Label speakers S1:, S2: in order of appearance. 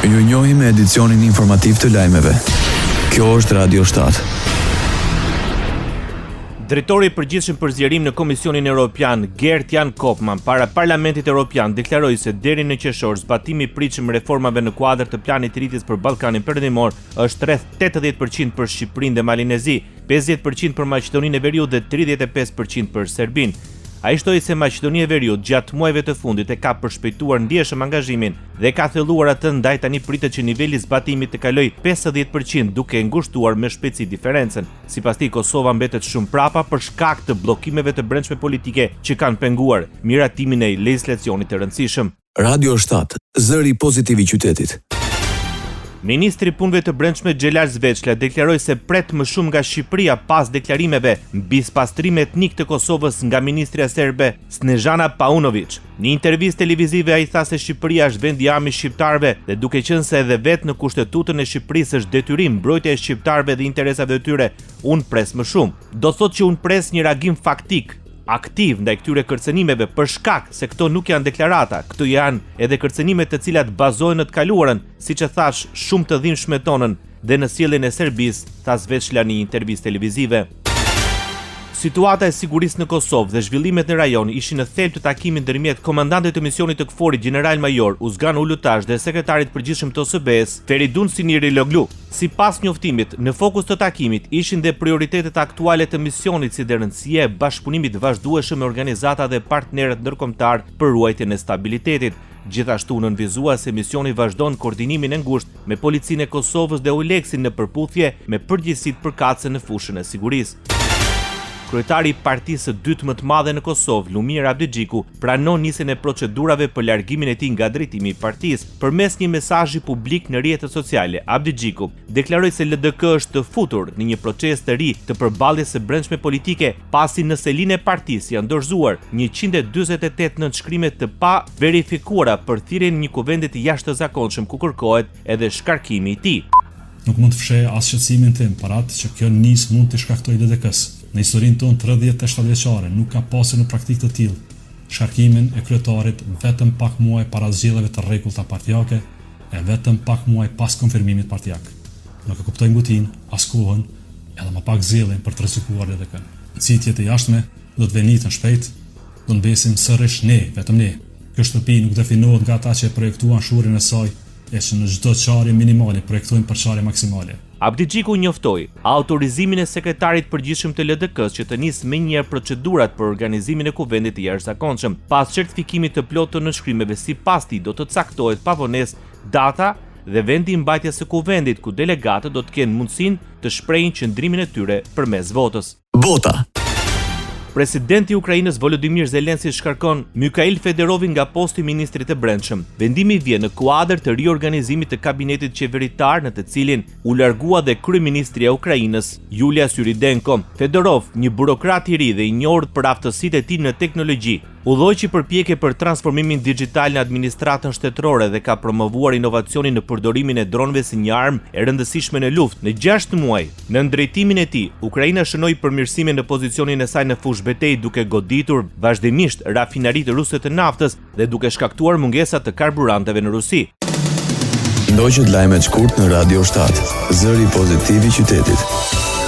S1: Ju njohim me edicionin informativ të lajmeve. Kjo është Radio 7.
S2: Drejtori i përgjithshëm për zgjerim në Komisionin Evropian, Gert-Jan Koopman, para Parlamentit Evropian deklaroi se deri në qershor zbatimi i pritshëm reformave në kuadër të planit të rritjes për Ballkanin Perëndimor është rreth 80% për Shqipërinë dhe Malinezi, 50% për Maqedoninë e Veriut dhe 35% për Serbinë. Ai shtoi se Maqedonia e Veriut gjatë muajve të fundit e ka përshpejtuar ndjeshëm angazhimin dhe ka thelluar atë, ndaj tani pritet që niveli i zbatimit të kalojë 50% duke ngushtuar me shpejtësi diferencën. Sipas tij, Kosova mbetet shumë prapa për shkak të bllokimeve të brendshme politike që kanë penguar miratimin e legjislacionit të rëndësishëm.
S1: Radio 7, zëri pozitiv i qytetit.
S2: Ministri i Punëve të Brendshme Xhelal Zveçla deklaroi se pret më shumë nga Shqipëria pas deklarimeve mbi spastrimin etnik të Kosovës nga ministrja serbe Snežana Paunović. Në intervistë televizive ai tha se Shqipëria është vendi i armës shqiptarëve dhe duke qenë se edhe vetë në kushtetutën e Shqipërisë është detyrim mbrojtja e shqiptarëve dhe interesave të tyre, unë pres më shumë. Do thotë që unë pres një reagim faktik, aktiv ndaj këtyre kërcënimeve për shkak se këto nuk janë deklarata, këto janë edhe kërcënime të cilat bazohen në të kaluarën, siç e thash, shumë të dhimbshme tonën dhe në sjelljen e Serbisë, tha Zveçla në një intervistë televizive. Situata e sigurisë në Kosovë dhe zhvillimet në rajon ishin në thelb të takimit ndërmjet komandantit të misionit të KFOR-it General-Major Uzgan Ulutash dhe sekretarit përgjithshëm të OSBE-s Feridun Sinirloglu. Sipas njoftimit, në fokus të takimit ishin dhe prioritetet aktuale të misionit, si dhe rëndësia e bashkëpunimit vazhdueshëm me organizata dhe partnerët ndërkombëtar për ruajtjen e stabilitetit. Gjithashtu nënvizua se misioni vazhdon koordinimin e ngushtë me policinë e Kosovës dhe ULEX-in në përputhje me përgjegjësitë përkatëse në fushën e sigurisë. Kryetari i partisë së dytë më të madhe në Kosovë, Lumir Abdixhiku, pranon nisjen e procedurave për largimin e tij nga drejtimi i partisë. Përmes një mesazhi publik në rrjetet sociale, Abdixhiku deklaroi se LDK është të futur në një proces të ri të përballjes së brendshme politike, pasi në selinë e partisë janë dorëzuar 148 nënshkrime të pa verifikuara për thirrjen e një kuvendi të jashtëzakonshëm ku kërkohet edhe shkarkimi i tij.
S3: Nuk mund të fshej as shqetësimin tim për atë që kjo nis mund të shkaktojë LDK-s. Në historinë tonë 37 vjeçare nuk ka pasur në praktikë të tillë shkarkimin e kryetarit vetëm pak muaj para zgjedhjeve të rregullta partijake e vetëm pak muaj pas konfirmimit partijak. Nuk e kuptoj ngutin, as kohën, edhe më pak zgjedhjen për të rrezikuar LDK-n. Citjet e jashtme do të venitën shpejt, do të mbesim sërish ne, vetëm ne. Kjo shtëpi nuk definohet nga ata që projektuan shurin e saj, e që në çdo çarje minimale projektojnë për çarje maksimale.
S2: Abdixhiku njoftoi autorizimin e sekretarit përgjithshëm të LDK-s që të nisë menjëherë procedurat për organizimin e kuvendit të jashtëzakonshëm. Pas certifikimit të plotë të nënshkrimeve, sipas tij do të caktohet pavonesë data dhe vendi i mbajtjes së kuvendit, ku delegatët do të kenë mundësinë të shprehin qëndrimin e tyre përmes votës.
S1: Bota.
S2: Presidenti i Ukrainës Volodymyr Zelensky shkarkon Mikhail Fedorovin nga posti i ministrit të Brendshëm. Vendimi vjen në kuadër të riorganizimit të kabinetit qeveritar në të cilin u largua dhe kryeministria e Ukrainës, Yulia Syridenko. Fedorov, një burokrat i ri dhe i njohur për aftësitë e tij në teknologji, udhëhoqi përpjekje për transformimin digjital në administratën shtetërore dhe ka promovuar inovacionin në përdorimin e dronëve si një armë e rëndësishme në luftë. Në 6 muaj, në ndrejtimin e tij, Ukraina shënoi përmirësime në pozicionin e saj në fushë betejë, duke goditur vazhdimisht rafinaritë ruse të naftës dhe duke shkaktuar mungesa të karburanteve në Rusi.
S1: Ndoqët lajmet shkurt në Radio 7, zëri pozitiv i qytetit.